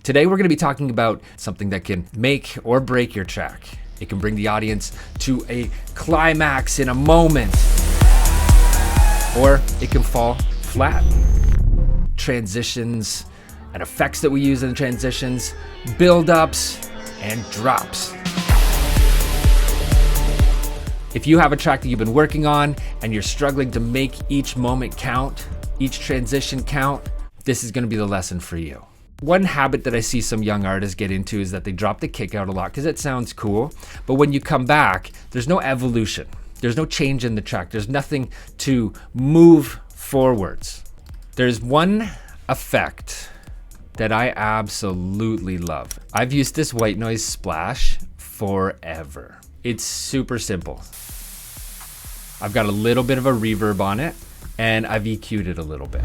Today we're going to be talking about something that can make or break your track. It can bring the audience to a climax in a moment, or it can fall flat. Transitions and effects that we use in transitions, build-ups and drops. If you have a track that you've been working on and you're struggling to make each moment count, each transition count, this is going to be the lesson for you. One habit that I see some young artists get into is that they drop the kick out a lot because it sounds cool, but when you come back, there's no evolution. There's no change in the track. There's nothing to move forwards. There's one effect that I absolutely love. I've used this white noise splash forever. It's super simple. I've got a little bit of a reverb on it and I've EQ'd it a little bit.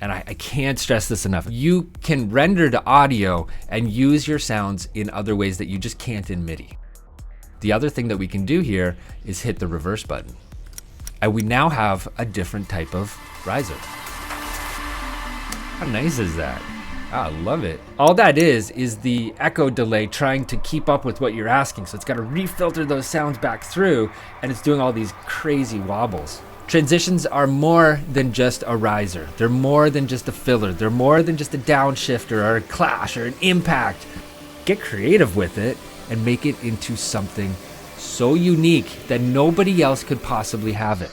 And I can't stress this enough. You can render to audio and use your sounds in other ways that you just can't in MIDI. The other thing that we can do here is hit the reverse button. And we now have a different type of riser. How nice is that? I love it. All that is the echo delay trying to keep up with what you're asking. So it's got to refilter those sounds back through, and it's doing all these crazy wobbles. Transitions are more than just a riser. They're more than just a filler. They're more than just a downshifter or a clash or an impact. Get creative with it and make it into something so unique that nobody else could possibly have it.